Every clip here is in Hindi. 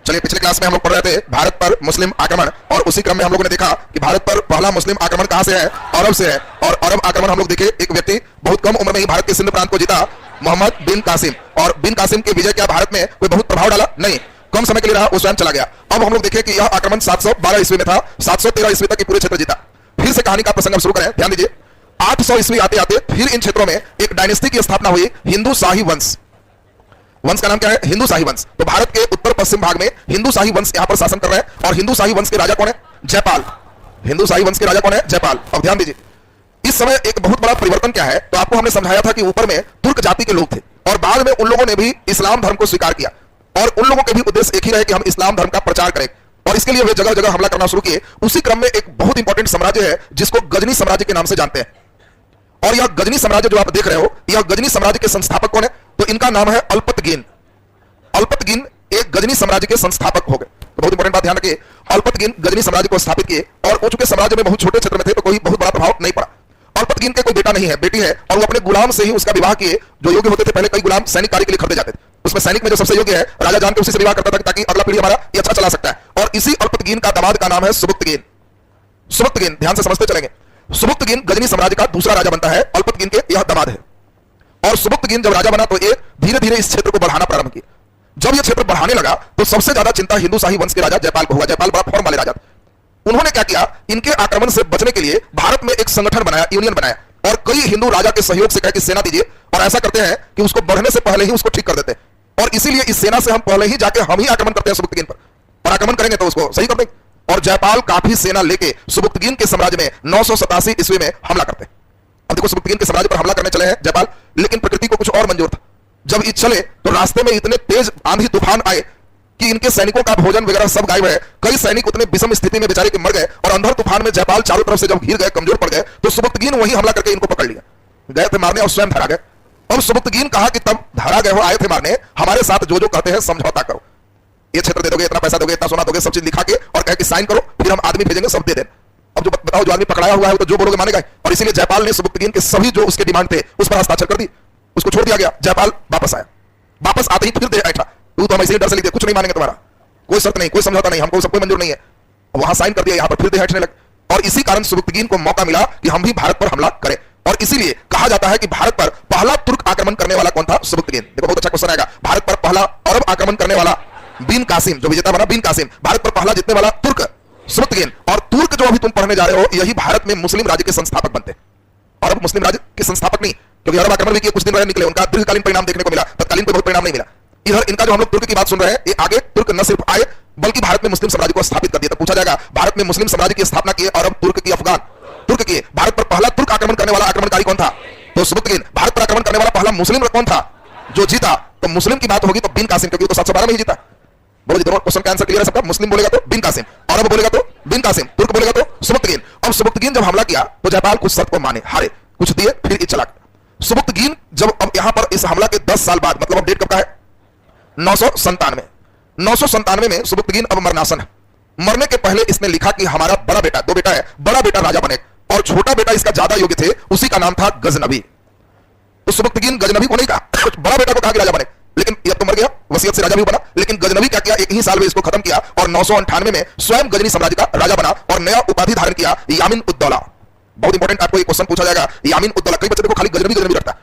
चलिए, पिछले क्लास में हम लोग पढ़ रहे थे भारत पर मुस्लिम आक्रमण, और उसी क्रम में हम लोगों ने देखा कि भारत पर पहला मुस्लिम आक्रमण कहां से है? अरब से है। और अरब आक्रमण हम लोग देखे, एक व्यक्ति बहुत कम उम्र में ही भारत के सिंध प्रांत को जीता, मोहम्मद बिन कासिम। और बिन कासिम के विजय क्या भारत में कोई बहुत प्रभाव डाला? नहीं, कम समय के लिए रहा, वो स्वयं चला गया। अब हम लोग देखें कि यह आक्रमण 712 ईस्वी में था, 713 ईस्वी तक पूरे क्षेत्र जीता। फिर से कहानी का प्रसंग हम शुरू करें, ध्यान दीजिए। 800 ईस्वी आते आते फिर इन क्षेत्रों में एक डायनेस्टी की स्थापना हुई, हिंदू शाही वंश। वंश का नाम क्या है? हिंदू शाही वंश। तो भारत के उत्तर पश्चिम भाग में हिंदू शाही वंश यहां पर शासन कर रहे हैं। और हिंदू शाही वंश के राजा कौन है? जयपाल। हिंदू शाही वंश के राजा कौन है? जयपाल। अब ध्यान दीजिए, इस समय एक बहुत बड़ा परिवर्तन क्या है? तो आपको हमने समझाया था कि ऊपर में तुर्क जाति के लोग थे, और बाद में उन लोगों ने भी इस्लाम धर्म को स्वीकार किया, और उन लोगों के भी उद्देश्य एक ही रहे कि हम इस्लाम धर्म का प्रचार करें, और इसके लिए वे जगह जगह हमला करना शुरू किए। उसी क्रम में एक बहुत इंपॉर्टेंट साम्राज्य है जिसको गजनी साम्राज्य के नाम से जानते हैं। और यह गजनी साम्राज्य जो आप देख रहे हो, यह गजनी साम्राज्य के संस्थापक कौन है? तो इनका नाम है अल्पतगीन। अल्पतगीन एक गजनी साम्राज्य के संस्थापक हो गए। तो बहुत इंपॉर्टेंट बात ध्यान रखिए, अल्पतगीन गजनी साम्राज्य को स्थापित किए, और वो चूंकि साम्राज्य में बहुत छोटे क्षेत्र में थे तो कोई बहुत बड़ा प्रभाव नहीं पड़ा। अल्पतगीन के कोई बेटा नहीं है, बेटी है, और वो अपने गुलाम से ही उसका विवाह किए। जो योग्य होते थे, पहले कई गुलाम सैनिक कार्य के लिए खरीदे जाते थे, उसमें सैनिक में जो सबसे योग्य है राजा जान के उसी से विवाह करता था ताकि अगला पीढ़ी हमारा ये अच्छा चला सकता है। और इसी अल्पतगीन का दामाद का नाम है सुबुक्तगीन। सुबुक्तगीन, ध्यान से समझते चलेंगे। सुबुक्तगीन गजनी साम्राज्य का दूसरा राजा बनता है, अल्पतगीन के यह दामाद है। और सुबुक्तगीन जब राजा बना तो एक धीरे धीरे इस क्षेत्र को बढ़ाना प्रारंभ किया। जब यह क्षेत्र बढ़ाने लगा तो सबसे ज्यादा चिंता हिंदू शाही वंश के राजा जयपाल को हुआ। जयपाल बड़ा फॉर्म वाले राजा थे। उन्होंने क्या किया? इनके आक्रमण से बचने के लिए भारत में एक संगठन बनाया, यूनियन बनाया, और कई हिंदू राजा के सहयोग से कहा कि सेना दीजिए, और ऐसा करते हैं कि उसको बढ़ने से पहले ही उसको ठीक कर देते हैं। और इसीलिए इस सेना से हम पहले ही जाके हम ही आक्रमण करते हैं सुबुक्तगीन पर, और आक्रमण करेंगे तो उसको सही कर देंगे। और जयपाल काफी सेना लेके सुबुक्तगीन के साम्राज्य में 987 ईस्वी में हमला करते हैं। अब देखो, सुबुक्तगीन के साम्राज्य पर हमला करने चले हैं जयपाल, लेकिन प्रकृति को कुछ और मंजूर था। जब ये चले तो रास्ते में इतने तेज आंधी तूफान आए कि इनके सैनिकों का भोजन वगैरह सब गायब है। कई सैनिक उतने विषम स्थिति में बेचारे के मर गए, और अंधर तूफान में जयपाल चारों तरफ से जब घिर गए, कमजोर पड़ गए, तो सुबुक्तगीन वही हमला करके इनको पकड़ लिया। गए थे मारने और स्वयं धरा गए। अब सुबुक्तगीन कहा कि तब धरा गए हो, आए थे मारने, हमारे साथ जो जो कहते हैं समझौता करो, ये क्षेत्र दे दोगे, इतना पैसा दोगे, इतना सोना दोगे, सब चीज लिखा के और कहे कि साइन करो, फिर हम आदमी भेजेंगे, सब दे दें। अब जो बताओ, जो आदमी पकड़ाया हुआ है तो जो बोलोगे मानेगा। और इसीलिए जयपाल ने सुबुक्तगीन के सभी जो उसके डिमांड थे उस पर हस्ताक्षर कर दी, उसको छोड़ दिया गया। जयपाल वापस आया। वापस आते ही फिर दे बैठा, तू तो हम इसी डर से लिखते, कुछ नहीं मानेंगे तुम्हारा, कोई शर्त नहीं, कोई समझौता नहीं, हमको सब कोई मंजूर नहीं है। वहां साइन कर दिया, यहां पर फिर दे हटने लगे। और इसी कारण सुबुक्तगीन को मौका मिला कि हम भी भारत पर हमला करें। और इसीलिए कहा जाता है कि भारत पर पहला तुर्क आक्रमण करने वाला कौन था? सुबुक्तगीन। देखो, बहुत अच्छा क्वेश्चन आएगा। भारत पर पहला अरब आक्रमण करने वाला बिन कासिम, जो विजेता बना बिन कासिम। भारत पर पहला जीतने वाला तुर्क सुबुक्तगीन। और तुर्क जो अभी तुम पढ़ने जा रहे हो, यही भारत में मुस्लिम राज्य के संस्थापक बनते। अरब मुस्लिम राज्य के संस्थापक नहीं, क्योंकि अरब आक्रमण भी किए, कुछ दिन रहे, निकले, उनका दीर्घकालीन परिणाम देखने को मिला, तत्कालीन कोई बहुत परिणाम नहीं मिला। इधर इनका जो हम लोग तुर्क की बात सुन रहे हैं, ये आगे तुर्क न सिर्फ आए बल्कि भारत में मुस्लिम साम्राज्य को स्थापित कर दिया। तो पूछा जाएगा, भारत में मुस्लिम साम्राज्य की स्थापना की अरब, तुर्क की अफगान? तुर्क की। भारत पर पहला तुर्क आक्रमण करने वाला आक्रमणकारी कौन था? तो सुबुक्तगीन। भारत पर आक्रमण करने वाला पहला मुस्लिम कौन था जो जीता? तो मुस्लिम की बात होगी तो बिन कासिम, क्योंकि तो 712 में ही जीता। बोलो जी, दोनों क्वेश्चन का आंसर क्लियर है सबका? मुस्लिम बोलेगा तो बिन कासिम, अरब बोलेगा तो बिन कासिम, तुर्क बोलेगा तो सुबुक्तगीन। अब सुबुक्तगीन जब हमला किया तो जयपाल कुछ शर्त को माने, हारे, कुछ दिए, फिर चला। सुबुक्तगीन जब अब यहां पर इस हमला के 10 साल बाद, मतलब अब डेट कब का है? 997। 997 में सुबुक्तगीन अब मरनासन है। मरने के पहले इसने लिखा कि हमारा बड़ा बेटा, 2 बेटा है, बड़ा बेटा राजा बने, और छोटा बेटा इसका ज्यादा योग्य थे, उसी का नाम था गजनबी। तो सुबुक्तगीन गजनबी को नहीं कहा, बड़ा बेटा को कहा कि राजा बने, लेकिन यह तो मर गया, वसीयत से राजा भी बना। लेकिन गजनबी क्या किया? एक ही साल में इसको खत्म किया, और 998 में स्वयं गजनी साम्राज्य का राजा बना, और नया उपाधि धारण किया, यामिन उद्दौला। बहुत इंपॉर्टेंट, आपको एक क्वेश्चन पूछा जाएगा, यामिन उद्दौला। कई बच्चे देखो खाली गजनबी गजनबी रखता है,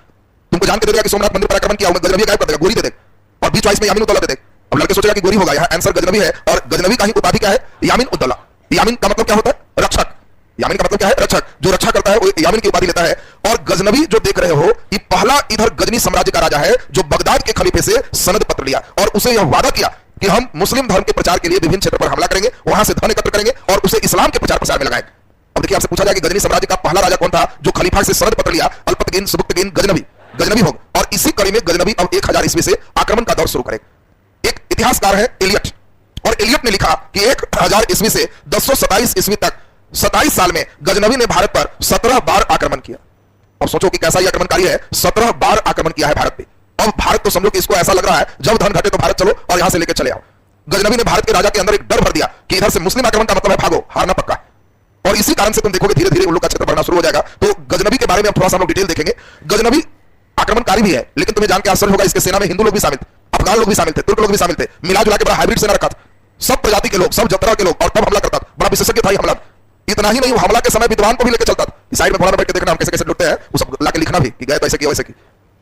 तुमको जान के दे देगा कि सोमनाथ मंदिर पर आक्रमण किया, गजनबी गायब कर देगा, गोरी दे देगा, और बीच वाइस में यामिन उद्दौला दे देगा। अब लड़के सोचेगा कि गोरी होगा, यहां आंसर गजनबी है, और गजनबी का ही उपाधि क्या है? यामिन उद्दौला। यामिन का मतलब क्या होता है? रक्षक। यामिन का मतलब क्या है? रक्षक। जो रक्षा करता है वो यामिन की उपाधि लेता है। और गजनबी जो देख रहे हो, ये पहला इधर गजनी साम्राज्य का राजा है जो बगदाद के खलीफे से सनद पत्र लिया, और उसे यह वादा किया कि हम मुस्लिम धर्म के प्रचार के लिए विभिन्न क्षेत्र पर हमला करेंगे, वहां से धन एकत्र करेंगे और उसे इस्लाम के प्रचार प्रसार में लगाएंगे। अब देखिए, आपसे पूछा जाए कि गजनी साम्राज्य का पहला राजा कौन था जो खलीफा से सनद पत्र लिया? अल्पतगीन, सुबुक्तगीन, गजनबी। गजनबी हो। और इसी कड़ी में गजनबी अब 1000 ईस्वी से आक्रमण का दौर शुरू करेगा। एक इतिहासकार है एलियट, और एलियट ने लिखा कि 1000 ईस्वी से 1027 ईस्वी तक 27 साल में गजनबी ने भारत पर 17 बार आक्रमण किया। और सोचो कि कैसा ही आक्रमणकारी है, 17 बार आक्रमण किया है भारत पे। अब भारत तो समझो कि इसको ऐसा लग रहा है जब धन घटे तो भारत चलो और यहां से लेकर चले आओ। गजनबी ने भारत के राजा के अंदर एक डर भर दिया कि इधर से मुस्लिम आक्रमण का मतलब है भागो, हारना पक्का। और इसी कारण से तुम देखोगे धीरे धीरे उन लोग का क्षेत्र बढ़ना शुरू हो जाएगा। तो गजनबी के बारे में थोड़ा सा हम लोग डिटेल देखेंगे। गजनबी आक्रमणकारी भी है, लेकिन तुम्हें जान के आश्चर्य होगा, इसके सेना में हिंदू लोग भी शामिल थे, अफगान लोग भी शामिल थे, तुर्क लोग भी शामिल थे, मिला जुला के बड़ा हाइब्रिड सेना रखा था। सब प्रजाति के लोग, सब जतरा के लोग, और तब हमला करता था। बड़ा विशेषज्ञ था हमला। इतना ही नहीं, वो हमला के समय विद्वान को भी लेकर चलता था। साइड में घोड़ा में बैठ के देखना हम कैसे कैसे लुटते हैं, वो सब लाके लिखना भी कि गए तो ऐसे किया वैसे की।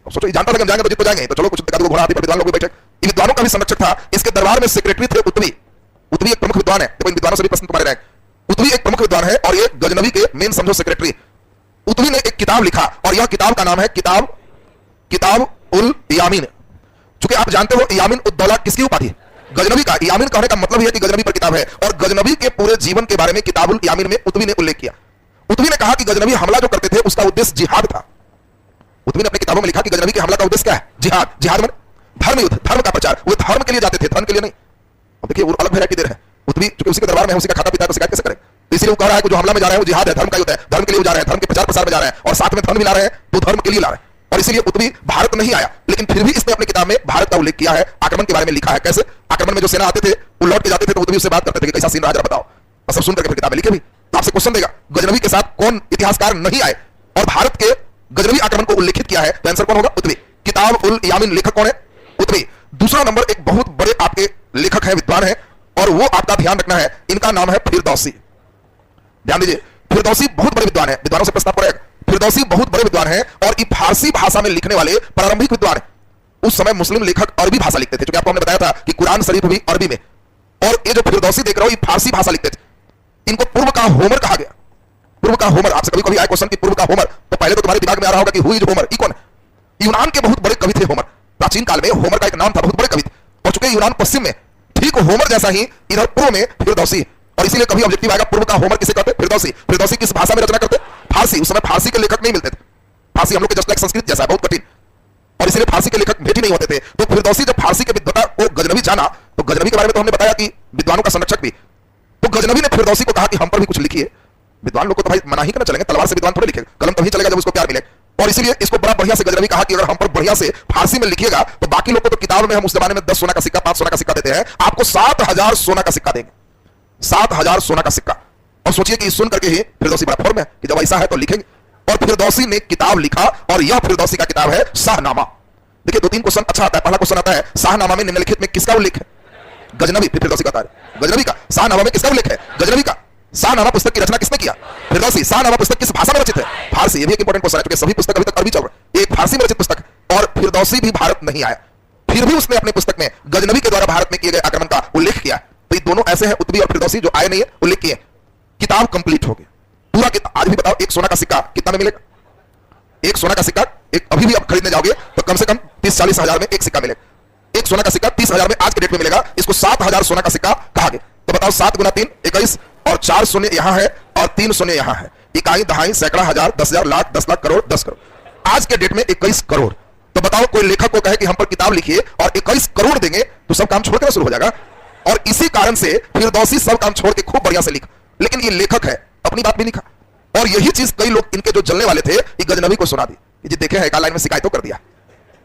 अब सोचो जानता था कि हम जाएंगे तो जीत तो जाएंगे, तो चलो कुछ घोड़ा हाथी पर विद्वान लोग भी बैठे। इन विद्वानों का भी संरक्षक था। इसके दरबार में सेक्रेटरी थे उतवी। उतवी एक प्रमुख विद्वान है। देखो इन विद्वानों से भी प्रश्न तुम्हारे रहे। उतवी एक प्रमुख विद्वान है और ये गजनवी के मेन समझो सेक्रेटरी। उतवी ने एक किताब लिखा और यह किताब का नाम है किताब उल यामीन। चूंकि आप जानते हो यामीन उद्दौला किसकी उपाधि है? गजनवी का। यामीन कहने का मतलब यह है कि गजनवी पर किताब है, और गजनवी के पूरे जीवन के बारे में किताबुल यामीन में उतवी ने उल्लेख किया। उतवी ने कहा कि गजनवी हमला जो करते थे उसका उद्देश्य जिहाद था। उतवी ने अपनी किताबों में लिखा कि गजनवी के हमला का उद्देश्य क्या है? जिहाद। जिहाद में धर्म युद्ध, धर्म का प्रचार। वो धर्म के लिए जाते थे, धर्म के लिए नहीं। अब देखिए वो अलग वैरायटी दे रहे हैं। उतवी चूंकि उसी के दरबार में उसी का खाता पीता है तो शिकायत कैसे करें? इसलिए वो कह रहा है कि जो हमला में जा रहे हैं वो जिहाद है, धर्म का युद्ध है, धर्म के लिए जा रहे हैं, धर्म के प्रचार प्रसार में जा रहे हैं, और साथ में धर्म भी ला रहे हैं, तो धर्म के लिए ला रहे हैं। और इसीलिए उतवी भारत नहीं आया, लेकिन फिर भी इसने अपनी किताब में भारत का उल्लेख किया है, आक्रमण के बारे में लिखा है। कैसे आक्रमण में जो सेना आते थे वो लौट के जाते थे, तो उतवी उससे बात करते थे कि कैसा सीन रहा जरा बताओ, और सब सुन करके फिर किताब में लिखे भी। तो आपसे क्वेश्चन देगा गजनवी के साथ कौन इतिहासकार नहीं आए और भारत के गजनवी आक्रमण को उल्लेखित किया है, तो आंसर कौन होगा? उतवी। किताब उल यामीन लेखक कौन है? उतवी। दूसरा नंबर एक बहुत बड़े आपके लेखक है, विद्वान है, और वो आपका ध्यान रखना है, इनका नाम है फिरदौसी। ध्यान दीजिए, फिरदौसी बहुत बड़े विद्वान है। विद्वानों से प्रश्न पड़ेगा। फिरदौसी बहुत बड़े विद्वान है और ये फारसी भाषा में लिखने वाले प्रारंभिक विद्वान है। उस समय मुस्लिम लेखक अरबी भाषा लिखते थे, क्योंकि आपको हमने बताया था कि कुरान शरीफ भी अरबी में, और ये जो फिरदौसी देख रहे हो ये फारसी भाषा लिखते थे। इनको पूर्व का होमर कहा गया। पूर्व का होमर, आपसे कभी कभी आए क्वेश्चन कि पूर्व का होमर, तो पहले तो तुम्हारे दिमाग में आ रहा होगा कि हु इज होमर, कौन है? यूनान के बहुत बड़े कवि थे होमर। प्राचीन काल में होमर का एक नाम था, बहुत बड़े कवि थे। और चूंकि यूनान पश्चिम में, ठीक होमर जैसा ही इधर पूर्व में फिरदौसी, और इसीलिए कभी ऑब्जेक्टिव आएगा पूर्व का होमर किसे कहते? फिरदौसी। फिरदौसी किस भाषा में रचना करते? फारसी। उस समय फारसी के लेखक नहीं मिलते थे। फारसी हम लोग के जस्ट लाइक संस्कृत जैसा है, बहुत कठिन, और इसलिए फारसी के लेखक भेट ही नहीं होते थे। तो फिरदौसी जब फारसी के विद्वता को गजनवी जाना, तो गजनवी के बारे में तो हमने बताया कि विद्वानों का संरक्षक भी, तो गजनवी ने फिरदौसी को कहा कि हम पर भी कुछ लिखिए। विद्वान लोग को तो भाई मना ही करना चलेंगे, तलवार से विद्वान थोड़े लिखेगा, कलम तभी चलेगा जब उसको प्यार मिले। और इसीलिए इसको बड़ा बढ़िया से गजनवी कहा कि अगर हम पर बढ़िया से फारसी में लिखिएगा तो बाकी लोग को तो किताब में हम उस जमाने में 10 सोना का सिक्का, 5 सोना का सिक्का देते हैं, आपको 7000 सोना का सिक्का देंगे। 7000 सोना का सिक्का। और सोचिए कि सुन करके ही फिरदौसी बड़ा फॉर्म है कि जब ऐसा है तो लिखेंगे। और फिरदौसी ने किताब लिखा, और यह फिरदौसी का किताब है शाहनामा। देखिए 2-3 क्वेश्चन अच्छा आता है। पहला क्वेश्चन आता है, शाहनामा में निम्नलिखित में किसका उल्लेख है? गजनवी। फिर फिरदौसी का गजनवी का। शाहनामा में किसका उल्लेख है? गजनवी का। शाहनामा पुस्तक की रचना किसने किया? फिरदौसी। शाहनामा पुस्तक किस भाषा में रचित है? फारसी। ये भी एक इंपॉर्टेंट क्वेश्चन है, क्योंकि सभी पुस्तक अभी तक अरबी चल रहे हैं। एक फारसी में रचित पुस्तक है, और फिरदौसी भी भारत नहीं आया, फिर भी उसने अपनी पुस्तक में गजनवी के द्वारा भारत में किए गए आक्रमण का उल्लेख किया। तो ये दोनों ऐसे हैं, उतवी और फिरदौसी, जो आए नहीं है, उल्लेख किए। किताब कंप्लीट हो गई पूरा। आज भी बताओ, एक सोना का सिक्का कितना में मिलेगा? एक सोना का सिक्का एक अभी भी आप खरीदने जाओगे तो कम से कम 30-40 हजार में एक सिक्का मिलेगा। एक सोना का सिक्का 30,000 में आज के डेट में मिलेगा। इसको 7000 सोना का सिक्का कहा गया। तो बताओ 7 गुना 3 21, और 4 शून्य यहां है और 3 शून्य यहां है। इकाई, दहाई, सैकड़ा, हजार, 10,000, लाख, 10 लाख, करोड़, 10 करोड़। आज के डेट में 21 करोड़। तो बताओ कोई लेखक को कहे कि हम पर किताब लिखिए और 21 करोड़ देंगे, तो सब काम छोड़ कर शुरू हो जाएगा। और इसी कारण से फिरदौसी सब काम छोड़ के खूब बढ़िया से लिखा। लेकिन ये लेखक है, अपनी बात भी लिखा। और यही चीज कई लोग इनके जो जलने वाले थे, ये गजनवी को सुना दी। ये देखे है, एक लाइन में शिकायत तो कर दिया,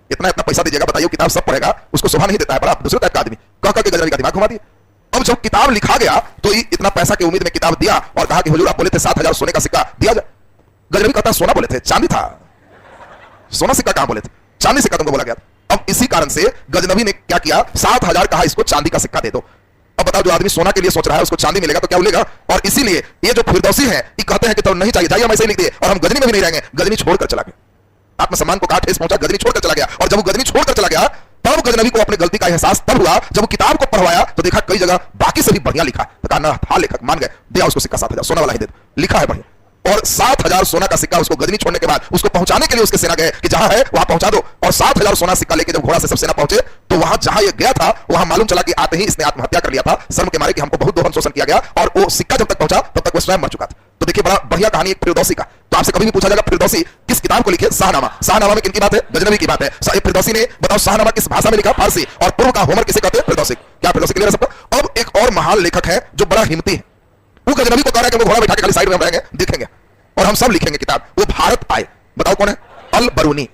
इतना इतना पैसा दीजिएगा, बताइए किताब सब पढ़ेगा, उसको शोभा नहीं देता है, बड़ा दूसरे टाइप का आदमी कह के गजनवी का दिमाग घुमा दिया। अब जब किताब लिखा गया तो इतना पैसा की उम्मीद में किताब दिया और कहा कि हुजूर आप बोले थे 7000 सोने का सिक्का दिया जाए। गजनवी कहता सोना बोले थे, चांदी था। सोना सिक्का कहां बोले थे? चांदी सिक्का तुमको बोला गया। अब इसी कारण से गजनवी ने क्या किया, 7000 कहा इसको चांदी का सिक्का दे दो। अब बताओ जो आदमी सोना के लिए सोच रहा है उसको चांदी मिलेगा तो क्या बोलेगा? और इसीलिए ये जो फिरदौसी है ये कहते हैं कि तो नहीं चाहिए, जाइए हम ऐसे ही लिख दिए और हम गजनी में भी नहीं रहेंगे। गजनी छोड़कर चला गया, आत्मसम्मान को ठेस पहुंचा, गजनी छोड़कर चला गया। और जब वो गजनी छोड़कर चला गया तब गजनवी को अपनी गलती का एहसास तब हुआ जब वो किताब को पढ़वाया तो देखा कई जगह बाकी से भी बढ़िया लिखा। तो कहा ना था लेखक, मान गए, दिया उसको सिक्का 7000 सोना वाला ही दे, लिखा है बढ़िया। और 7000 सोना का सिक्का उसको गजनी छोड़ने के बाद उसको पहुंचाने के लिए उसके सेना गए कि जहां है वहां पहुंचा दो। और 7000 सोना सिक्का लेके जब घोड़ा से सब सेना पहुंचे तो वहां जहां ये गया था वहां मालूम चला कि आते ही इसने आत्महत्या कर लिया था, शर्म के मारे कि हमको बहुत दोहन शोषण किया गया। और वो सिक्का जब तक पहुंचा तब तक वो स्वयं मर चुका था। तो देखिए बड़ा बढ़िया कहानी एक फिरदौसी का। तो आपसे कभी भी पूछा जाएगा फिरदौसी किस किताब को लिखे? शाहनामा। शाहनामा में किनकी बात है? गजनवी की बात है। फिरदौसी ने बताओ शाहनामा किस भाषा में लिखा? फारसी। और पूर्व का होमर किसे कहते हैं? फिरदौसी। क्या फिरदौसी क्लियर है सबको? अब एक और महान लेखक है जो बड़ा हिम्मती है, वो गजनवी को कह रहा है कि वो घोड़ा बैठा के खाली साइड में रहेंगे, देखेंगे और हम सब लिखेंगे किताब। वो भारत आए। बताओ कौन है? अल बरूनी।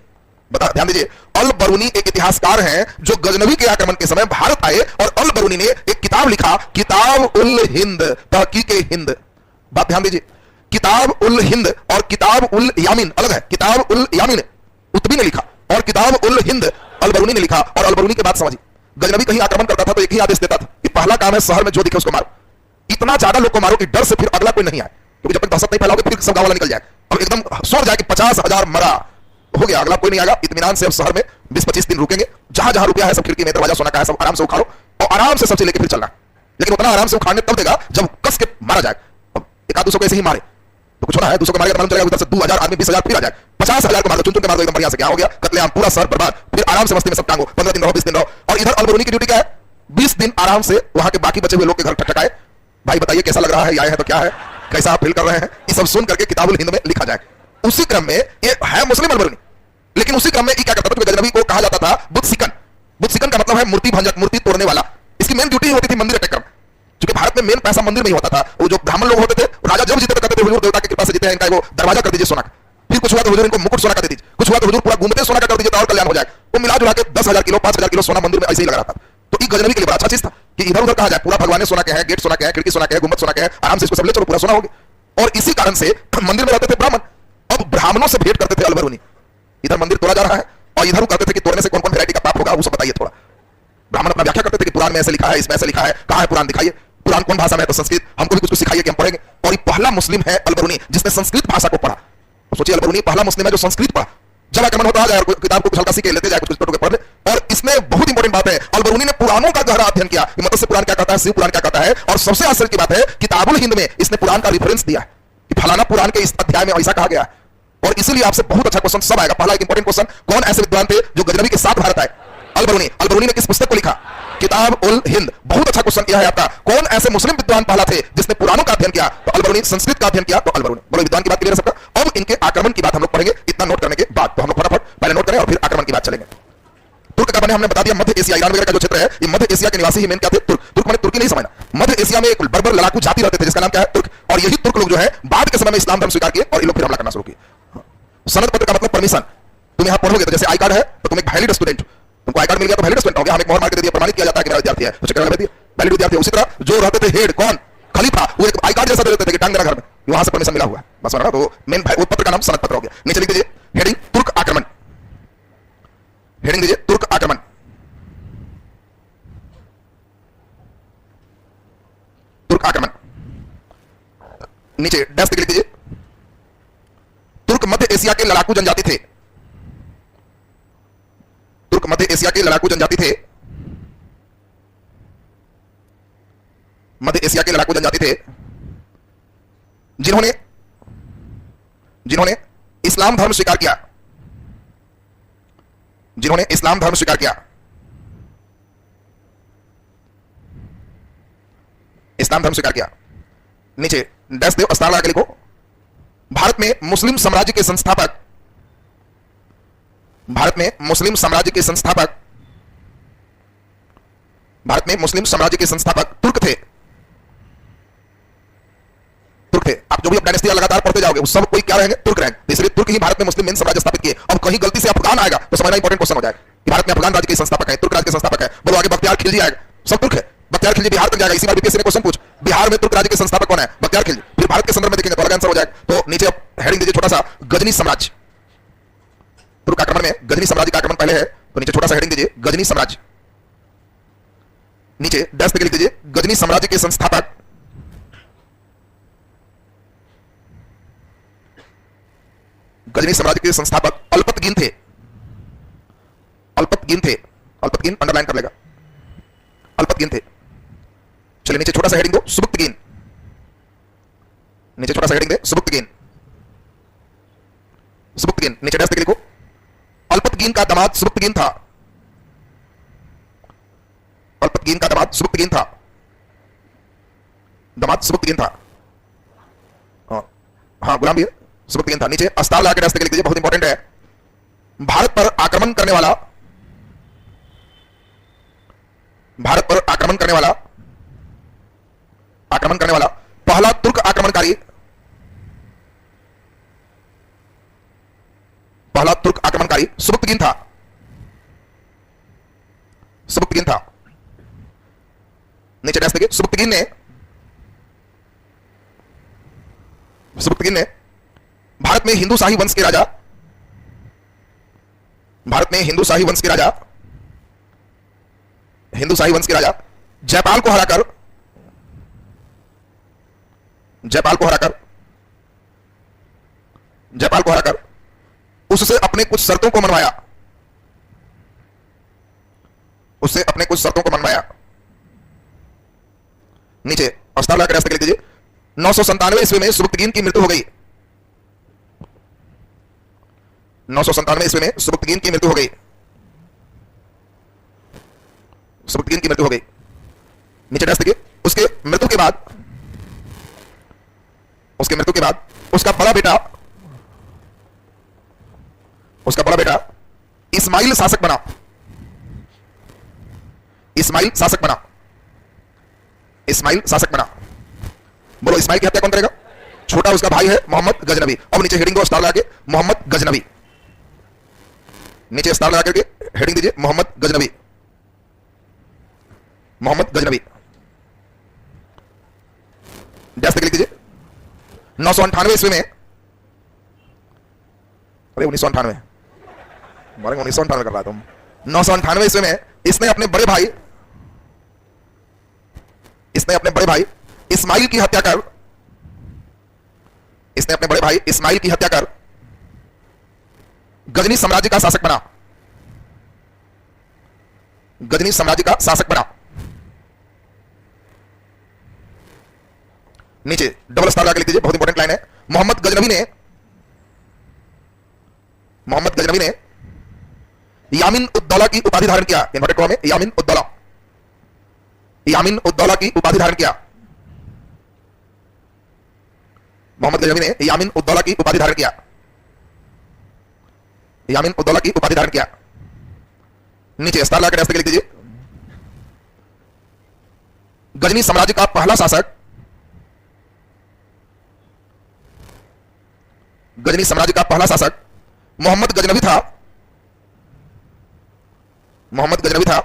बता ध्यान दीजिए, अल बरूनी एक इतिहासकार हैं जो गजनवी के आक्रमण के समय भारत आए और अल बरूनी ने एक किताब लिखा, किताब उल हिंद, तहकीक हिंद। बात ध्यान दीजिए, किताब उल हिंद और किताब उल यामीन अलग है। किताब उल यामीन उतबी ने लिखा और किताब उल हिंद अल बरूनी ने लिखा। और अल बरूनी की बात समझिए, गजनवी कहीं आक्रमण करता था तो एक ही आदेश देता था कि पहला काम है शहर में जो दिखे उसको मारो, इतना ज्यादा लोग को मारो कि डर से फिर अगला कोई नहीं आए, क्योंकि जब तक दहशत नहीं फैलाओगे फिर सब गांव वाला निकल जाए और एकदम सोच जाए कि 50,000 मरा हो गया, अगला कोई नहीं आएगा। इत्मीनान से अब शहर में 20-25 दिन रुकेंगे, जहां जहां रुपया है सब खिड़की में दरवाजा सोना का है सब आराम से उखाड़ो और आराम से सबसे लेके फिर चलना, लेकिन उतना आराम से उखाड़ने तब देगा जब कस के मारा जाए। अब एक आध 200 को ऐसे ही मारे तो कुछ होना है, 200 को मारेगा तो मालूम चलेगा उधर से 2,000 आदमी 20,000 फिर आ जाए, 50,000 को मार दो, चुन चुन के मार दो एकदम बढ़िया से, क्या हो गया कत्लेआम, पूरा शहर बर्बाद, फिर आराम से मस्ती में सब टांगो, 15 दिन रहो 20 दिन रहो। और इधर अलबरूनी की ड्यूटी क्या है, 20 दिन आराम से वहां के बाकी बचे हुए लोग के घर ठटकाए, भाई बताइए कैसा लग रहा है, आए हैं तो क्या है, कैसा आप फील कर रहे हैं, ये सब सुन करके किताबुल हिंद में लिखा जाए। उसी क्रम में ये है मुस्लिम अलबरूनी, लेकिन उसी क्रम में ये क्या करता था, गजनबी को कहा जाता था बुत सिकन। बुत सिकन का मतलब है मूर्ति भंजक, मूर्ति तोड़ने वाला। इसकी मेन ड्यूटी होती थी मंदिर अटैक करना, क्योंकि भारत में मेन पैसा मंदिर में ही होता था। वो जो ब्राह्मण लोग होते थे राजा जब जीते कहते थे हुजूर देवता की कृपा से जीते हैं, इनका वो दरवाजा कर दीजिए सोना का, फिर कुछ हुआ तो हुजूर इनको मुकुट सोना का दे दीजिए, कुछ हुआ तो हुजूर पूरा गुम्बद सोना का कर दीजिए तो और कल्याण हो जाए। वो मिला जुला के 10,000 किलो 5,000 किलो सोना मंदिर में ऐसे ही लगा रहा था। तो ये गजनबी के लिए बड़ा अच्छा चीज था कि इधर उधर कहा जाए पूरा भगवान सोना के है, गेट सोना के है, खिड़की सोना के है, गुम्बद सोना के है, आराम से इसको सब ले चलो पूरा सोना हो गया। और इसी कारण से मंदिर में रहते थे ब्राह्मण, अब ब्राह्मणों से भेंट करते थे अलबरूनी। इधर मंदिर तोड़ा जा रहा है और इधर कहते थे कि तोड़ने से कौन कौन वैरायटी का पाप होगा वो सब बताइए थोड़ा। ब्राह्मण अपना व्याख्या करते थे कि पुराण में ऐसे लिखा है, इसमें ऐसे लिखा है, कहां है पुराण दिखाइए, पुराण कौन भाषा में है तो संस्कृत, हमको भी कुछ सिखाइए कि हम पढ़ेंगे। और ये पहला मुस्लिम है अलबरूनी जिसने संस्कृत भाषा को पढ़ा। तो सोचिए अलबरूनी पहला मुस्लिम है जो संस्कृत पढ़ा। जब आक्रमण होता है किताब को कुछ हल्का सीख लेते जाए, कुछ टोटो के पढ़ ले। और इसमें बहुत इंपॉर्टेंट बात है, अलबरूनी ने पुराणों का गहरा अध्ययन किया कि मत्स्य पुराण क्या कहता है, शिव पुराण क्या कहता है। और सबसे आश्चर्य की बात है किताबुल हिंद में इसने पुराण का रेफरेंस दिया है कि फलाना पुराण के इस अध्याय में ऐसा कहा गया है। और इसीलिए आपसे बहुत अच्छा क्वेश्चन सब आएगा। पहला एक इंपॉर्टेंट क्वेश्चन, कौन ऐसे विद्वान थे जो गजनबी के साथ भारत आए? अलबरूनी। अलबरूनी ने किस पुस्तक को लिखा? किताब उल हिंद। बहुत अच्छा क्वेश्चन किया है आपका, कौन ऐसे मुस्लिम विद्वान पहला थे जिसने पुराणों का अध्ययन किया? तो अलबरूनी। संस्कृत का अध्ययन किया तो अलबरूनी। बोलो विद्वान की बात क्लियर है सबका। अब इनके आक्रमण की बात हम लोग पढ़ेंगे, इतना नोट करने के बाद। तो हम लोग फटाफट पहले नोट करें और फिर आक्रमण की बात चलेंगे। तुर्क का बने हमने बता दिया, मध्य एशिया ईरान वगैरह का जो क्षेत्र है ये मध्य एशिया के निवासी ही मेन क्या थे? तुर्क। तुर्क माने तुर्की नहीं समझना, मध्य एशिया में एक बर्बर लड़ाकू जाति रहते थे जिसका नाम क्या है? तुर्क। और यही तुर्क लोग जो है बाद के समय में इस्लाम धर्म स्वीकार किए और ये लोग फिर हमला करना शुरू किए। सनद पत्र का मतलब परमिशन। तुम यहां पढ़ोगे तो जैसे आई कार्ड है तो तुम एक वैलिड स्टूडेंट, तुमको आई कार्ड मिल गया तो वैलिड स्टूडेंट हो गया, हम एक मोहर मार के दे दिया, प्रमाणित किया जाता है कि मेरा विद्यार्थी है, तो चक्कर लगा दिया वैलिड विद्यार्थी। उसी तरह जो रहते थे हेड कौन? खलीफा, वो एक आई कार्ड जैसा दे देते थे कि टांग मेरा घर में, वहां से परमिशन मिला हुआ है, बस ना। तो मेन वो पत्र का नाम सनद पत्र हो गया। नीचे लिख दीजिए हेडिंग तुर्क आक्रमण, हेडिंग दीजिए तुर्क आक्रमण। तुर्क आक्रमण नीचे डैश लिख दीजिए तुर्क मध्य एशिया के लड़ाकू जनजाति थे। तुर्क मध्य एशिया के लड़ाकू जनजाति थे, मध्य एशिया के लड़ाकू जनजाति थे जिन्होंने इस्लाम धर्म स्वीकार किया, जिन्होंने इस्लाम धर्म स्वीकार किया, इस्लाम धर्म स्वीकार किया। नीचे डैश दो अस्तार लगा के लिखो भारत में मुस्लिम साम्राज्य के संस्थापक, भारत में मुस्लिम साम्राज्य के संस्थापक, भारत में मुस्लिम साम्राज्य के संस्थापक तुर्क थे, तुर्क थे। आप जो भी डायनेस्टी लगातार पढ़ते जाओगे वो सब कोई क्या रहेंगे? तुर्क रहेंगे। इसलिए तुर्क ही भारत में मुस्लिम साम्राज्य स्थापित किए। अब कहीं गलती से अफगान आएगा तो समझना इंपॉर्टेंट क्वेश्चन हो जाएगा कि भारत में अफगान राज्य के संस्थापक है, तुर्क राज्य के संस्थापक है। बोलो आगे बख्तियार खिलजी आएगा, सब तुर्क है। बख्तियार खिलजी बिहार तक जाएगा, इसी बार बीपीएससी ने क्वेश्चन पूछ बिहार में तुर्क राज्य के संस्थापक कौन है? बख्तियार खिलजी। फिर भारत के संदर्भ में देखेंगे तो अलग आंसर हो जाएगा। तो नीचे अब हेडिंग दीजिए छोटा सा गजनी साम्राज्य। तुर्क आक्रमण में गजनी साम्राज्य का आक्रमण पहले है तो नीचे छोटा सा हेडिंग दीजिए गजनी साम्राज्य। नीचे डैश पे लिख दीजिए गजनी साम्राज्य के संस्थापक, गजनी साम्राज्य के संस्थापक अल्पतगीन थे, अल्पतगीन थे। अल्पतगीन अंडरलाइन कर लेगा, अल्पतगीन थे। चलिए नीचे छोटा सा हेडिंग दो सुबुक्तगीन, नीचे छोटा सा हेडिंग दे सुबुक्तगीन, सुबुक्तगीन। नीचे डैश पे लिखो अल्पतगीन का दामाद सुबुक्तगीन था, अल्पतगीन का दामाद सुबुक्तगीन था, दामाद सुबुक्तगीन था। हाँ गुलाम भी सुबुक्तगीन था। नीचे अस्तार लगा के डैश पे लिख दीजिए, बहुत इंपॉर्टेंट है। भारत पर आक्रमण करने वाला, भारत पर आक्रमण करने वाला, आक्रमण करने वाला पहला तुर्क आक्रमणकारी, पहला तुर्क आक्रमणकारी सुबुक्तगीन था, सुबुक्तगीन था। नीचे डैश देखिए सुबुक्तगीन ने, सुबुक्तगीन ने भारत में हिंदू शाही वंश के राजा, भारत में हिंदू शाही वंश के राजा, हिंदू शाही वंश के राजा जयपाल को हराकर जयपाल को हराकर उससे अपने कुछ शर्तों को मनवाया, नीचे अस्तार लाकर लिख दीजिए 997 ईस्वी में सुबुक्तगीन की मृत्यु हो गई। 997 ईस्वी में सुबुक्तगीन की मृत्यु हो गई। नीचे डैश देखिए। उसके मृत्यु के बाद उसका बड़ा बेटा इस्माइल शासक बना। बोलो इस्माइल की हत्या कौन करेगा? छोटा उसका भाई है मोहम्मद गजनवी। अब नीचे हेडिंग दो स्टार लगा के मोहम्मद गजनवी, नीचे स्टार लगा करके हेडिंग दीजिए मोहम्मद गजनवी। डैश लिख दीजिए 998 ईस्वी में, अरे 1998 1998 कर रहा तुम। 998 ईस्वी में इसने अपने बड़े भाई इस्माइल की हत्या कर गजनी साम्राज्य का शासक बना। नीचे डबल स्टार लगा के लिख दीजिए, बहुत इंपॉर्टेंट लाइन है। मोहम्मद गजनवी ने यामिन उद्दौला की उपाधि धारण किया। इन्वर्टेड कॉमा में यामिन उद्दौला की उपाधि धारण किया। मोहम्मद गजनवी ने यामिन उद्दौला की उपाधि धारण किया। नीचे स्टार लगा के लिख दीजिए गजनी साम्राज्य का पहला शासक मोहम्मद गजनवी था,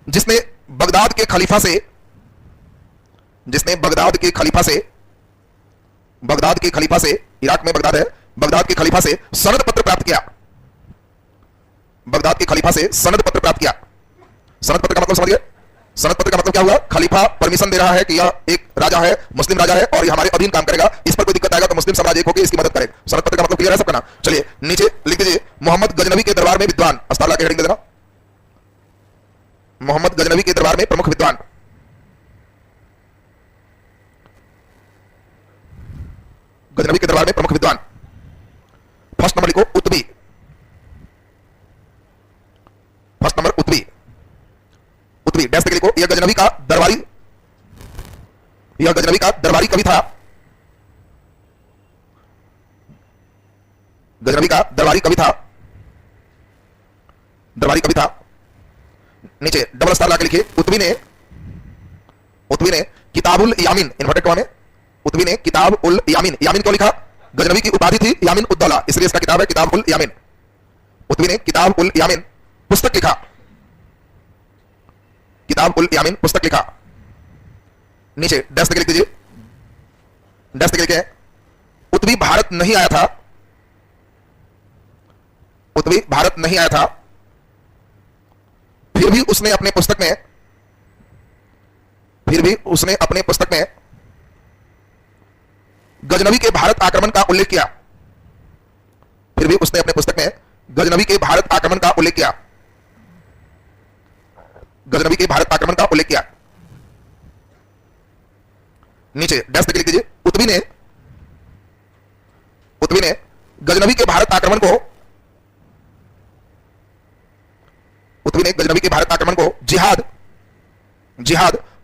जिसने बगदाद के खलीफा से इराक में बगदाद है, बगदाद के खलीफा से सनद पत्र प्राप्त किया। सनद पत्र का मतलब समझिए। सनद पत्र का मतलब क्या हुआ? खलीफा परमिशन दे रहा है कि यह एक राजा है, मुस्लिम राजा है और यह हमारे अधीन काम करेगा, इस पर कोई दिक्कत आएगा तो मुस्लिम साम्राज्य एक होकर इसकी मदद करे। सनद पत्र का मतलब क्लियर है सबका ना? चलिए नीचे लिख दीजिए मोहम्मद गजनवी के दरबार में विद्वान। अस्तार लगा के हेडिंग दे देना मोहम्मद गजनवी के दरबार में प्रमुख विद्वान। फर्स्ट नंबर लिखो उत्बी। डैश के लिखो यह गजनवी का दरबारी कवि था। नीचे डबल स्टार लगा के लिखिए उत्बी ने किताबुल यामिन, इन्वर्टेड कॉमा में उत्बी ने किताब उल यामिन। यामिन क्यों लिखा? गजनवी की उपाधि थी यामिन उद्दौला, इसलिए इसका किताब है किताब उल यामिन। उत्बी ने किताब उल यामिन पुस्तक लिखा। नीचे डैश लिख दीजिए। उत्बी भारत नहीं आया था, फिर भी उसने अपने पुस्तक में गजनवी के भारत आक्रमण का उल्लेख किया। नीचे डैश लिख दीजिए उत्बी ने गजनवी के भारत आक्रमण को जिहाद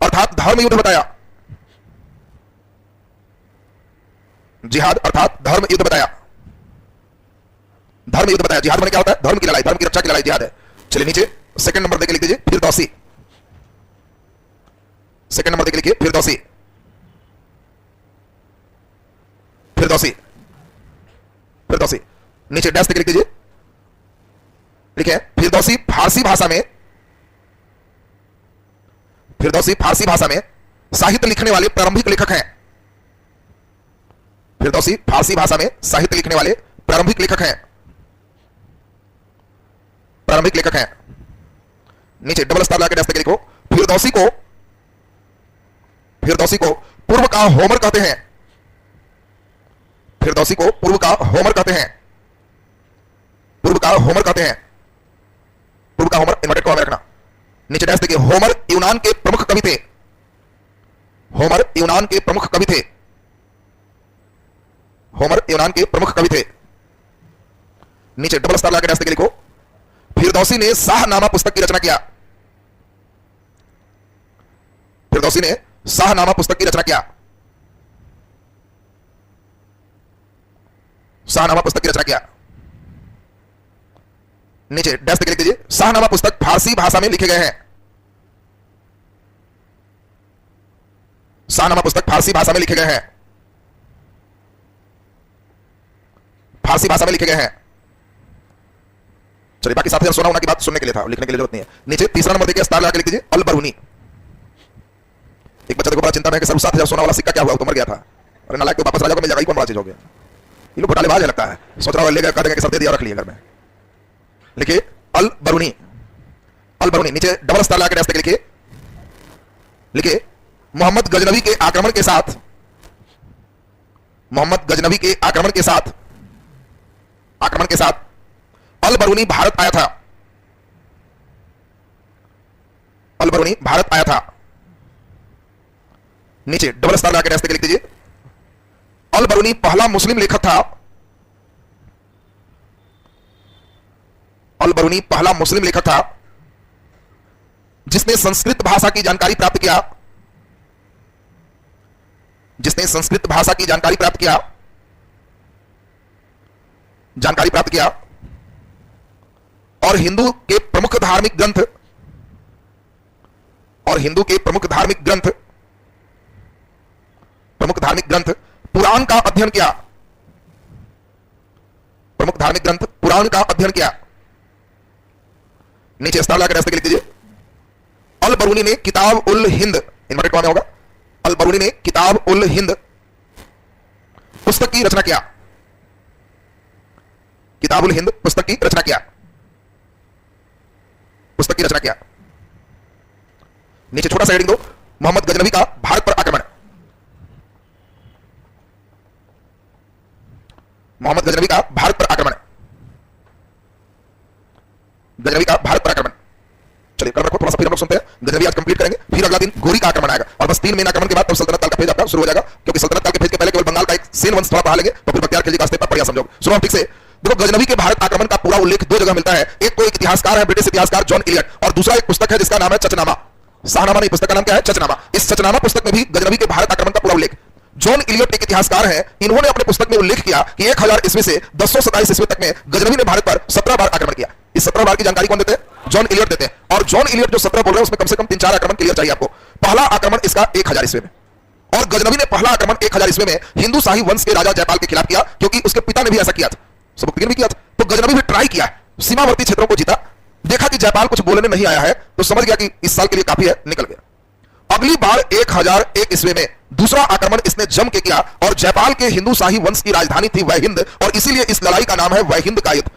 अर्थात धर्म युद्ध बताया। जिहाद माने क्या होता है? धर्म की लड़ाई, धर्म की रक्षा की लड़ाई जिहाद है। चलिए नीचे सेकंड नंबर देके लिख दीजिए फिरदौसी। नीचे डैश देके लिख दीजिए, लिखे फिरदौसी फारसी भाषा में साहित्य लिखने वाले प्रारंभिक लेखक हैं। नीचे डबल स्टार लगा के डैश लिखो फिरदौसी को पूर्व का होमर कहते हैं। फिरदौसी को पूर्व का होमर कहते हैं, पूर्व का होमर कहते हैं, पूर्व का होमर इन्वर्टेड कॉमा में रखना। नीचे डैश देखिए, होमर यूनान के प्रमुख कवि थे, होमर यूनान के प्रमुख कवि थे, होमर यूनान के प्रमुख कवि थे। नीचे डबल स्टार लगा के डैश देखिए लिखो, फिरदौसी ने शाहनामा पुस्तक की रचना किया, फिरदौसी ने शाहनामा पुस्तक की रचना किया, शाहनामा पुस्तक की रचना किया। नीचे डैश लिख दीजिए, शाहनामा पुस्तक फारसी भाषा में लिखे गए हैं, शाहनामा पुस्तक फारसी भाषा में लिखे गए हैं, फारसी भाषा में लिखे गए हैं। चलिए बाकी साथी सोना होना की बात सुनने के लिए था, लिखने के लिए जरूरत नहीं है। नीचे तीसरा नंबर देखिए, स्टार लगा के लिख दीजिए, अल बरूनी। एक बच्चा देखो बड़ा चिंता में कि सब 7,000 सोना वाला सिक्का क्या हुआ, तो मर गया था, अरे नालायक को वापस राजा को मिल जाएगा, कौन बड़ा चीज हो गया। ये लोग घोटालेबाज है लगता है, सोच रहा है लेगा कह देंगे कि सब दे दिया रख लिया घर में। लिखिए अल बरूनी, अल बरूनी। नीचे डबल स्टार लगा के रास्ते लिखिए, लिखिए मोहम्मद गजनवी के आक्रमण के साथ, मोहम्मद गजनवी के आक्रमण के साथ, आक्रमण के साथ अल बरूनी भारत आया था, अल बरूनी भारत आया था। नीचे डबल स्टार लगा के रास्ते लिख दीजिए, अल बरूनी पहला मुस्लिम लेखक था, अल बरूनी पहला मुस्लिम लेखक था जिसने संस्कृत भाषा की जानकारी प्राप्त किया, जिसने संस्कृत भाषा की जानकारी प्राप्त किया, जानकारी प्राप्त किया और हिंदू के प्रमुख धार्मिक ग्रंथ, और हिंदू के प्रमुख धार्मिक ग्रंथ, प्रमुख धार्मिक ग्रंथ पुराण का अध्ययन किया, प्रमुख धार्मिक ग्रंथ पुराण का अध्ययन किया। नीचे स्टार लगा के लिख दीजिए, अल बरूनी ने किताब उल हिंद, इन्वर्टेड कॉमा में होगा, अल बरूनी ने किताब उल हिंद पुस्तक की रचना किया, किताब उल हिंद पुस्तक की रचना किया, पुस्तक की रचना किया। नीचे छोटा सा हेडिंग दो, मोहम्मद गजनवी का भारत पर आक्रमण, मोहम्मद गजनवी का भारत पर आक्रमण, गजनवी का भारत पर आक्रमण। चलिए कल रखो, थोड़ा सा फिर हम लोग सुनते हैं, गजनवी आज कंप्लीट करेंगे, फिर अगला दिन गोरी का आक्रमण आएगा और बस 3 मेन आक्रमण के बाद तब सल्तनत काल का फेज आपका शुरू हो जाएगा, क्योंकि सल्तनत काल के फेज के पहले केवल बंगाल का एक सेन वंश थोड़ा पढ़ा लेंगे, तो फिर बख्तियार खिलजी का स्टेप बढ़िया समझोगे। सुनो ठीक से देखो, गजनवी के भारत आक्रमण का पूरा उल्लेख 2 जगह मिलता है, एक तो एक इतिहासकार है ब्रिटिश इतिहासकार जॉन इलियट, और दूसरा एक पुस्तक है जिसका नाम है चचनामा, शाहनामा नहीं, पुस्तक का नाम क्या है, चचनामा। इस चचनामा पुस्तक में भी गजनवी के भारत आक्रमण का पूरा उल्लेख, जॉन इलियट एक इतिहासकार हैं, इन्होंने अपने पुस्तक में उल्लेख किया कि 1000 ईस्वी से 1027 ईस्वी तक में गजनवी ने भारत पर 17 बार आक्रमण किया। इस 17 बार की जानकारी कौन देते हैं, जॉन इलियट देते हैं, और जॉन इलियट जो 17 बोल रहे हैं उसमें कम से कम 3-4 आक्रमण क्लियर चाहिए आपको। पहला आक्रमण इसका 1000 ईस्वी में, और गजनवी ने पहला आक्रमण 1000 ईस्वी में हिंदू शाही वंश के राजा जयपाल के खिलाफ किया, क्योंकि उसके पिता ने भी ऐसा किया था, सबुद्दीन भी किया था, तो गजनवी भी ट्राई किया, सीमावर्ती क्षेत्रों को जीता, देखा कि जयपाल कुछ बोलने नहीं आया है, तो समझ गया कि इस साल के लिए काफी है, निकल गया। अगली बार 1001 ईस्वी में दूसरा आक्रमण इसने जम के किया, और जयपाल के हिंदू शाही वंश की राजधानी थी वहिंद, और इसीलिए इस लड़ाई का नाम है वहिंद का युद्ध।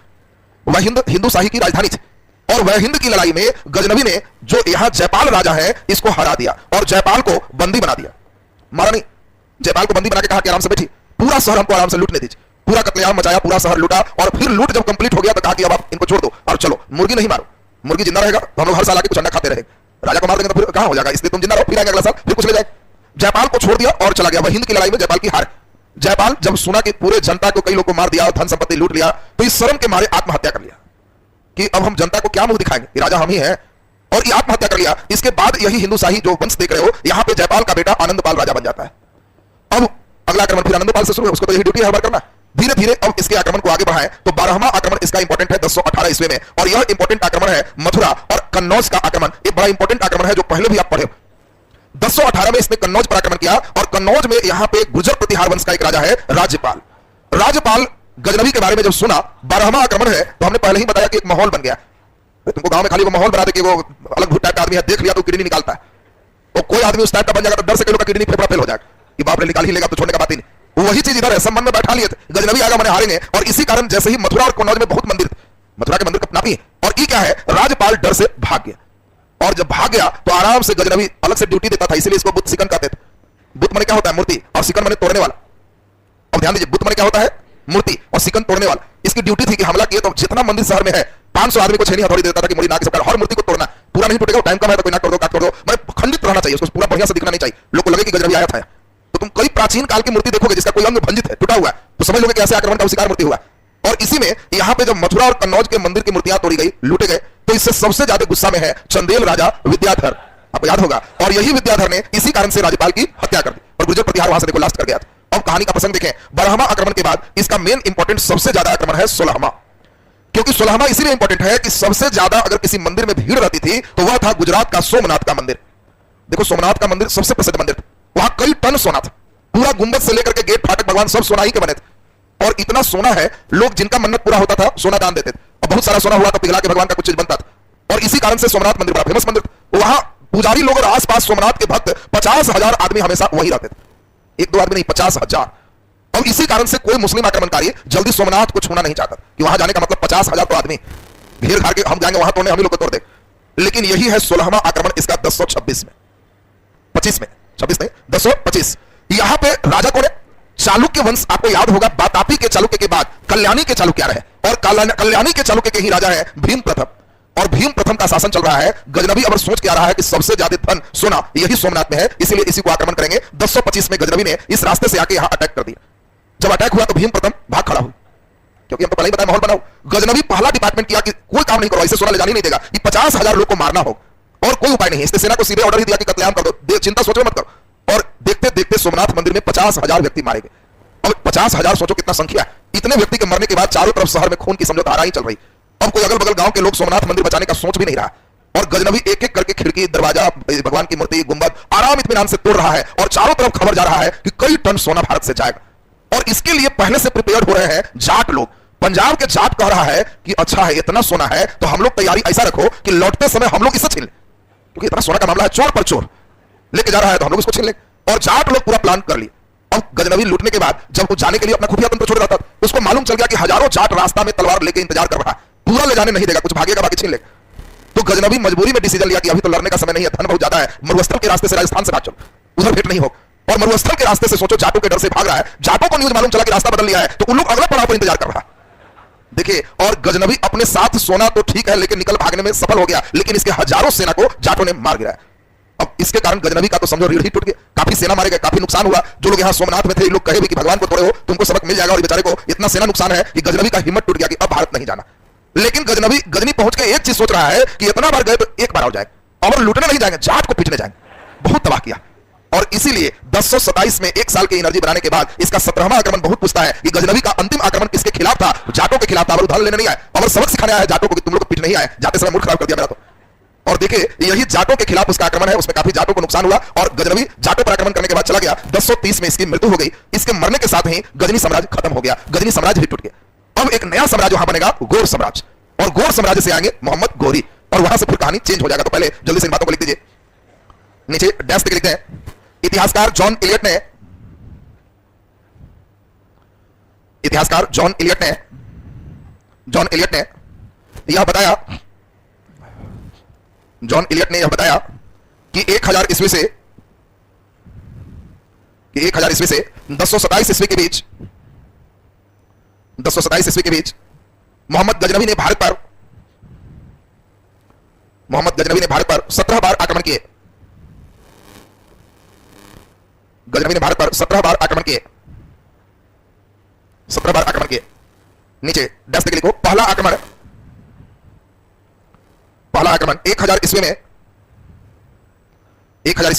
वहिंद हिंदू शाही की राजधानी थी, और वहिंद की लड़ाई में गजनवी ने जो यहां जयपाल राजा है इसको हरा दिया और जयपाल को बंदी बना दिया, मारा नहीं, जयपाल को बंदी बना के कहा कि आराम से बैठिए, पूरा शहर हमको आराम से लूटने दीजिए, पूरा कत्लेआम मचाया, पूरा शहर लूटा, और फिर लूट जब कंप्लीट हो गया तो कहा कि अब आप इनको छोड़ दो और चलो, मुर्गी नहीं मारो, मुर्गी जिंदा रहेगा तो हम लोग हर साल आके कुछ अंडा खाते रहेंगे, राजा को मार देंगे तो फिर कहां हो जाएगा, इसलिए तुम जिंदा रहो, फिर आएंगे अगला साल, फिर कुछ ले जाए। जयपाल को छोड़ दिया और चला गया। वहिंद की लड़ाई में जयपाल की हार। जयपाल जब सुना कि पूरे जनता को, कई लोग को मार दिया और धन संपत्ति लूट लिया, तो इस शर्म के मारे आत्महत्या कर लिया कि अब हम जनता को क्या मुंह दिखाएंगे, ये राजा हम ही हैं, और ये आत्महत्या कर लिया। इसके बाद यही हिंदू शाही जो वंश देख रहे हो, यहां पे जयपाल का बेटा आनंदपाल राजा बन जाता है। अब अगला आक्रमण फिर आनंदपाल से शुरू है, उसको तो यही ड्यूटी है हर बार करना। धीरे धीरे अब इसके आक्रमण को आगे बढ़ाएं तो 12वां आक्रमण इसका इंपॉर्टेंट है 1018 ईस्वी में, और यह इंपॉर्टेंट आक्रमण है मथुरा और कन्नौज का आक्रमण। एक बड़ा इंपॉर्टेंट आक्रमण है जो पहले भी आप पढ़े। 1018 में इसने कन्नौज पर आक्रमण किया, और कन्नौज में यहां पे गुर्जर प्रतिहार वंश का एक राजा है राज्यपाल। राज्यपाल गजनवी के बारे में जब सुना 12वां आक्रमण है, तो हमने पहले ही बताया कि एक माहौल बन गया। तुमको गांव में खाली वो माहौल बना दे कि वो अलग भूत टाइप का आदमी है, देख लिया तो किडनी निकालता है, और कोई आदमी उस टाइप का बन जाएगा तो डर से कई लोग का किडनी फेफड़ा फेल हो जाएगा कि बाप रे निकाल ही लेगा तो छोड़ने का बात ही नहीं। वही चीज इधर है, सब मन में बैठा लिए थे गजनवी आएगा मैंने हारेंगे, और इसी कारण जैसे ही मथुरा और कन्नौज में बहुत मंदिर थे, मथुरा के मंदिर कपनापी है, और ये क्या है, राज्यपाल डर से भाग गया, और जब भाग गया तो आराम से गजनवी अलग से ड्यूटी देता था, इसीलिए इसको बुत सिकन कहते थे। बुत माने क्या होता है, मूर्ति, और सिकन माने तोड़ने वाला। अब ध्यान दीजिए, बुत माने क्या होता है? मूर्ति, और सिकन तोड़ने वाला। इसकी ड्यूटी थी कि हमला किए तो जितना मंदिर शहर में है 500 आदमी को छेनी हथौड़ी देता था कि मुड़ी ना के सब हर मूर्ति को तोड़ना। पूरा नहीं टूटेगा, टाइम कम है तो कोई ना तोड़ दो, काट तोड़ दो, मतलब खंडित रहना चाहिए, उसको पूरा बढ़िया से दिखना नहीं चाहिए, लोग को लगे कि गजनवी आया था। तो तुम कई प्राचीन काल की मूर्ति देखोगे जिसका कोई अंग भंजित है, टूटा हुआ है, तो समझ लोगे कि ऐसे आक्रमण का शिकार मूर्ति हुआ। और इसी में यहाँ पे जब मथुरा और कन्नौज के मंदिर की मूर्तियां तोड़ी गई, लूटे गए, तो इससे सबसे ज्यादा गुस्सा में है चंदेल राजा विद्याधर, आपको याद होगा। और यही विद्याधर ने इसी कारण से राज्यपाल की हत्या कर दी और गुर्जर प्रतिहार वहां से देखो लास्ट कर गया था। अब कहानी का प्रसंग देखें, 12वां आक्रमण के बाद इसका मेन इंपॉर्टेंट सबसे ज्यादा आक्रमण है 16वां, क्योंकि 16वां इसीलिए इंपॉर्टेंट है कि सबसे ज्यादा अगर किसी मंदिर में भीड़ रहती थी तो वह था गुजरात का सोमनाथ का मंदिर। देखो सोमनाथ का मंदिर सबसे प्रसिद्ध मंदिर था, वहां कई टन सोना था, पूरा गुंबद से लेकर के गेट फाटक भगवान सब सोना ही के बने थे। और इतना सोना है, लोग जिनका मन्नत पूरा होता था सोना दान देते थे, और बहुत सारा सोना हुआ तो पिघला के भगवान का कुछ चीज बनता था। और इसी कारण से सोमनाथ मंदिर बड़ा फेमस मंदिर था। वहां पुजारी लोग और आसपास सोमनाथ के भक्त 50,000 आदमी हमेशा वही रहते थे, एक दो आदमी नहीं, 50,000। और इसी कारण से कोई मुस्लिम आक्रमणकारी जल्दी सोमनाथ को छूना नहीं चाहता कि वहां जाने का मतलब 50,000 तो आदमी घेर घार के हम जाएंगे वहां तोड़ने, हम ही लोग को तोड़ दे। लेकिन यही है 16वां आक्रमण, इसका 1026 में, 25 में, 26 नहीं 1025। यहां पे राजा कौन है? चालुक्य वंश। आपको याद होगा वातापी के चालुक्य के बाद कल्याणी के चालुक्य रहे, और कल्याणी के चालुक्य के ही राजा है भीम प्रथम, और भीम प्रथम का शासन चल रहा है। गजनवी अब सोच के आ रहा है कि सबसे ज्यादा धन सोना यही सोमनाथ में है, इसीलिए इसी को आक्रमण करेंगे। 1025 में गजनवी ने इस रास्ते से आके यहां अटैक कर दिया। जब अटैक हुआ तो भीम प्रथम भाग खड़ा हुआ, क्योंकि हमको पहले ही बताया माहौल बनाओ। गजनवी पहला डिपार्टमेंट किया कि कोई काम नहीं करो, ऐसे सोना ले जाने नहीं देगा, कि 50,000 लोग को मारना हो और कोई उपाय नहीं है। इसने सेना को सीधे ऑर्डर ही दिया कि कत्लेआम कर दो, चिंता सोचो मत करो। और देखते देखते सोमनाथ मंदिर में 50,000 व्यक्ति मारे गए। अब 50,000 सोचो कितना संख्या, इतने व्यक्ति के मरने के बाद चारों तरफ शहर में खून की समझो धारा ही चल रही। अब कोई अगल बगल गांव के लोग सोमनाथ मंदिर बचाने का सोच भी नहीं रहा, और गजनवी एक एक करके खिड़की, दरवाजा, भगवान की मूर्ति, गुंबद आराम इत्मीनान से तोड़ रहा है। और चारों तरफ खबर जा रहा है कि कई टन सोना भारत से जाएगा, और इसके लिए पहले से प्रिपेयर हो रहे हैं जाट लोग। पंजाब के जाट कह रहा है कि अच्छा है इतना सोना है तो हम लोग तैयारी ऐसा रखो कि लौटते समय हम लोग इसे छीन लें, क्योंकि इतना सोना का मामला है, चोर पर चोर लेके जा रहा है तो हम लोग इसको छीन लें। और जाट लोग पूरा प्लान कर लिए। अब गजनवी लूटने के बाद जब वो जाने के लिए अपना खुफिया तंत्र छोड़ रहा था, उसको मालूम चल गया कि हजारों जाट रास्ता में तलवार लेके इंतजार कर रहा है, पूरा ले जाने नहीं देगा, कुछ भागेगा बाकी छीन लेगा। तो गजनवी मजबूरी में डिसीजन लिया कि अभी तो लड़ने का समय नहीं है, धन बहुत ज्यादा है, मरुस्थल के रास्ते से राजस्थान से भाग चलो, उधर भेंट नहीं हो। और मरुस्थल के रास्ते से सोचो जाटों के डर से भाग रहा है, जाटों को न्यूज मालूम चला कि रास्ता बदल लिया है, तो उन लोग अगला पड़ाव पर इंतजार कर रहा है। देखिए, और गजनवी अपने साथ सोना तो ठीक है लेकिन निकल भागने में सफल हो गया, लेकिन इसके हजारों सेना को जाटों ने मार गिराया। अब इसके कारण गजनवी का तो समझो रीढ़ ही टूट गया, काफी सेना मारे गए, काफी नुकसान हुआ। जो लोग यहाँ सोमनाथ में थे लोग कहे भी कि भगवान को तोड़े हो तुमको सबक मिल जाएगा, और बेचारे को इतना सेना नुकसान है कि गजनवी का हिम्मत टूट गया कि अब भारत नहीं जाना। लेकिन गजनी पहुंच के एक चीज सोच रहा है कि इतना बार गए तो एक बार आ जाए, और लूटने नहीं जाएंगे, जाट को पीटने जाएंगे। बहुत तबाह किया, और इसीलिए 1027 में एक साल की एनर्जी बनाने के बाद इसका 17वां आक्रमण बहुत पूछता है कि गजनवी का अंतिम आक्रमण किसके खिलाफ था? जाटों के खिलाफ था। और उदाहरण लेने नहीं आए, और सबक सिखाने आया जाटों को कि तुम लोग को पीट नहीं आए, जाते समय मूड खराब कर दिया मेरा तो। और देखिए यही जाटों के खिलाफ उसका आक्रमण है, उसमें काफी जाटों को नुकसान हुआ, और गजनवी जाटों पर आक्रमण करने के बाद चला गया। 1030 में इसकी मृत्यु हो गई। इसके मरने के साथ ही गजनी साम्राज्य खत्म हो गया, गजनी साम्राज्य भी टूट गया। अब एक नया साम्राज्य वहां बनेगा, गोर साम्राज्य, और गोर साम्राज्य से आएंगे मोहम्मद गोरी, और वहां से फिर कहानी चेंज हो जाएगा। तो पहले जल्दी से इन बातों को लिख दीजिए, नीचे डैश देके लिखते हैं। इतिहासकार जॉन इलियट ने यह बताया, कि 1000 ईस्वी से 1027 ईस्वी के बीच, मोहम्मद गजनवी ने भारत पर 17 बार आक्रमण किए। गजनवी ने भारत पर 17 बार आक्रमण किए। 17 बार आक्रमण किए। नीचे डैश देके लिखो, पहला आक्रमण 1000 ईस्वी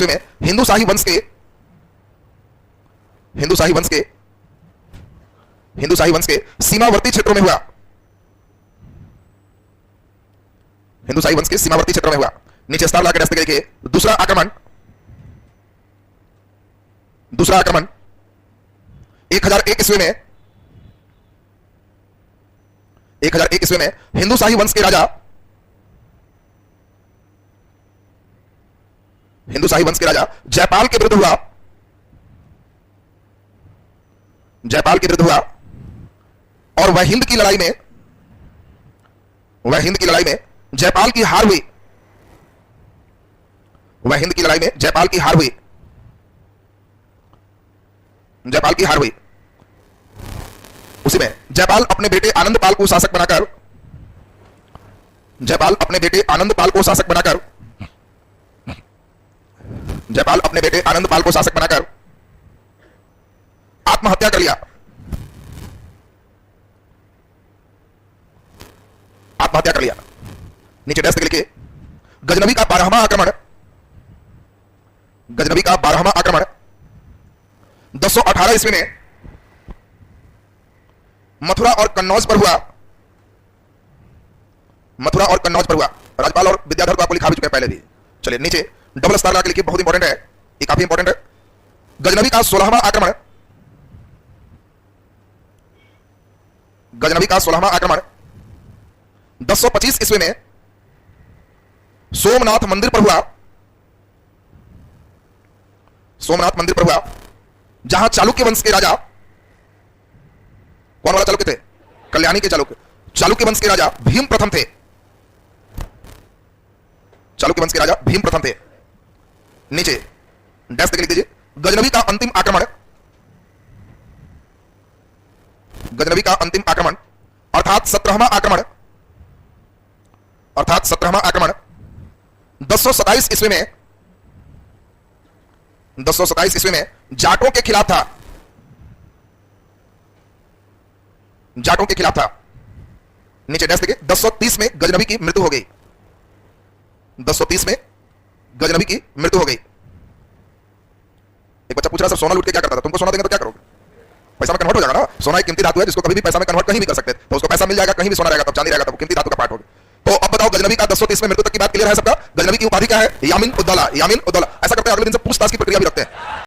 में हिंदू शाही वंश के सीमावर्ती क्षेत्रों में हुआ। हिंदू शाही वंश के सीमावर्ती क्षेत्रों में हुआ। नीचे स्टार लाके डैश देके लिखिए, दूसरा आक्रमण 1001 ईस्वी में हिंदू शाही वंश के राजा जयपाल के विरुद्ध हुआ, और वह हिंद की लड़ाई में जयपाल की हार हुई। उसी में जयपाल अपने बेटे आनंदपाल को शासक बनाकर जयपाल अपने बेटे आनंदपाल को शासक बनाकर जयपाल अपने बेटे आनंदपाल को शासक बनाकर आत्महत्या कर लिया। आत्महत्या कर लिया। नीचे डैश लिखिए गजनवी का 12वां आक्रमण, गजनवी का 12वां आक्रमण 1018 ईस्वी में मथुरा और कन्नौज पर हुआ। मथुरा और कन्नौज पर हुआ। राज्यपाल और विद्याधर को आपको लिखा भी चुके हैं पहले भी। चलिए नीचे डबल स्टार लगा के लिखिए, बहुत इंपॉर्टेंट है ये, काफी इंपॉर्टेंट है। गजनवी का 16वां आक्रमण, गजनवी का 16वां आक्रमण 1025 ईस्वी में सोमनाथ मंदिर पर हुआ। सोमनाथ मंदिर पर हुआ, जहां चालुक्य वंश के राजा, कौन वाला चालुक्य थे? कल्याणी के चालुक्य। चालुक्य वंश के राजा भीम प्रथम थे। चालुक्य वंश के राजा भीम प्रथम थे। नीचे डैश लिख दीजिए गजनवी का अंतिम आक्रमण, गजनवी का अंतिम आक्रमण अर्थात 17वां आक्रमण, अर्थात 17वां आक्रमण 1027 ईस्वी में, 1027 ईस्वी में जाटों के खिलाफ था। जाटों के खिलाफ था। नीचे डैश देखिए 1030 में गजनवी की मृत्यु हो गई। 1030 में गजनवी की मृत्यु हो गई। एक बच्चा पूछ रहा सर सोना लूट के क्या करता था? तुमको सोना देंगे तो क्या करोगे? पैसा में कन्वर्ट हो जाएगा ना। सोना एक कीमती धातु है जिसको कभी भी पैसा में कन्वर्ट कहीं भी कर सकते हैं। तो उसको पैसा मिल जाएगा, कहीं भी सोना रहेगा, तब चांदी रहेगा, तब कीमती धातु का पार्ट होगा। तो अब बताओ गजनवी का 1030 में मृत्यु तक की बात क्लियर है सबका? गजनवी की उपाधि क्या है? यामिन उद्दौला। यामिन उद्दौला। ऐसा करते हैं अगले दिन से पूछताछ की प्रक्रिया भी रखते हैं।